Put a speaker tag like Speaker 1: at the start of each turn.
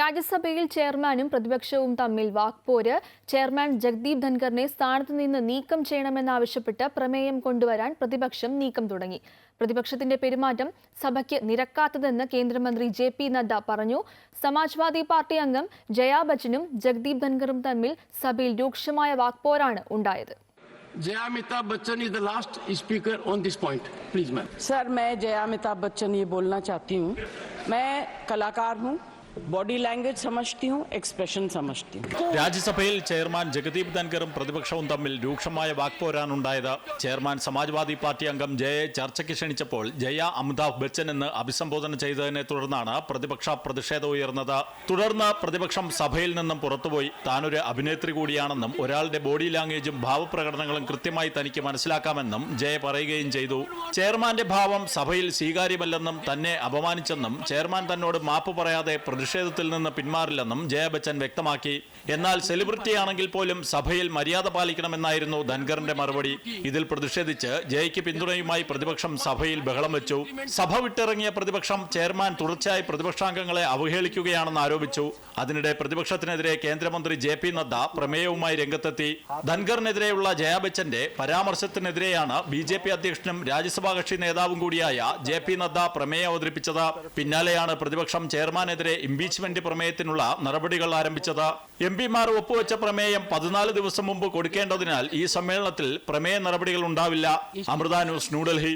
Speaker 1: രാജ്യസഭയിൽ ചെയർമാനും പ്രതിപക്ഷവും തമ്മിൽ വാക്പോര്. ചെയർമാൻ ജഗ്ദീപ് ധൻഖറിനെ സ്ഥാനത്ത് നിന്ന് നീക്കം ചെയ്യണമെന്നാവശ്യപ്പെട്ട് പ്രമേയം കൊണ്ടുവരാൻ പ്രതിപക്ഷം നീക്കം തുടങ്ങി. പ്രതിപക്ഷത്തിന്റെ പെരുമാറ്റം സഭയ്ക്ക് നിരക്കാത്തതെന്ന് കേന്ദ്രമന്ത്രി ജെ.പി. നദ്ദ പറഞ്ഞു. സമാജ്വാദി പാർട്ടി അംഗം ജയാ ബച്ചനും ജഗ്ദീപ് ധൻഖറും തമ്മിൽ സഭയിൽ രൂക്ഷമായ വാക്പോരാണ് ഉണ്ടായത്.
Speaker 2: Jaya Amitabh Bachchan is the last speaker on this point. Please, ma'am.
Speaker 3: Sir, मैं जया अमिताभ बच्चन ये बोलना चाहती हूँ, मैं कलाकार हूँ, बॉडी लैंग्वेज समझती हूँ, एक्सप्रेशन समझती हूँ.
Speaker 4: രാജ്യസഭയിൽ ചെയർമാൻ ജഗദീപ് ധൻഖറും പ്രതിപക്ഷവും തമ്മിൽ രൂക്ഷമായ വാക്പോരാണുണ്ടായത്. ചെയർമാൻ സമാജ്വാദി പാർട്ടി അംഗം ജയയെ ചർച്ചയ്ക്ക് ക്ഷണിച്ചപ്പോൾ ജയ അമിതാഭ് ബച്ചൻ എന്ന് അഭിസംബോധന ചെയ്തതിനെ തുടർന്നാണ് പ്രതിപക്ഷ പ്രതിഷേധം ഉയർന്നത്. തുടർന്ന് പ്രതിപക്ഷം സഭയിൽ നിന്നും പുറത്തുപോയി. താനൊരു അഭിനേത്രി കൂടിയാണെന്നും ഒരാളുടെ ബോഡി ലാംഗ്വേജും ഭാവപ്രകടനങ്ങളും കൃത്യമായി തനിക്ക് മനസ്സിലാക്കാമെന്നും ജയ പറയുകയും ചെയ്തു. ചെയർമാന്റെ ഭാവം സഭയിൽ സ്വീകാര്യമല്ലെന്നും തന്നെ അപമാനിച്ചെന്നും ചെയർമാൻ തന്നോട് മാപ്പ് പറയാതെ പ്രതിഷേധത്തിൽ നിന്ന് പിന്മാറില്ലെന്നും ജയ ബച്ചൻ വ്യക്തമാക്കി. എന്നാൽ സെലിബ്രിറ്റിയാണെങ്കിൽ പോലും സഭയിൽ മര്യാദ പാലിക്കണമെന്നായിരുന്നു ധൻഖറിന്റെ മറുപടി. ഇതിൽ പ്രതിഷേധിച്ച് ജയയ്ക്ക് പിന്തുണയുമായി പ്രതിപക്ഷം സഭയിൽ ബഹളം വെച്ചു. സഭ വിട്ടിറങ്ങിയ പ്രതിപക്ഷം ചെയർമാൻ തുടർച്ചയായി പ്രതിപക്ഷാംഗങ്ങളെ അവഹേളിക്കുകയാണെന്ന് ആരോപിച്ചു. അതിനിടെ പ്രതിപക്ഷത്തിനെതിരെ കേന്ദ്രമന്ത്രി ജെ.പി. നദ്ദ പ്രമേയവുമായി രംഗത്തെത്തി. ധൻഖറിനെതിരെയുള്ള ജയാ ബച്ചന്റെ പരാമർശത്തിനെതിരെയാണ് ബി.ജെ.പി. അധ്യക്ഷനും രാജ്യസഭാ കക്ഷി നേതാവും കൂടിയായ ജെ.പി. നദ്ദ പ്രമേയം അവതരിപ്പിച്ചത്. പിന്നാലെയാണ് പ്രതിപക്ഷം ചെയർമാനെതിരെ ഇംപീച്ച്മെന്റ് പ്രമേയത്തിനുള്ള നടപടികൾ ആരംഭിച്ചത്. എംപിമാർ ഒപ്പുവെച്ച പ്രമേയം 14 ദിവസം മുമ്പ് കൊടുക്കേണ്ടതിനാൽ ഈ സമ്മേളനത്തിൽ പ്രമേയ നടപടികൾ ഉണ്ടാവില്ല. അമൃത ന്യൂസ്, ന്യൂഡൽഹി.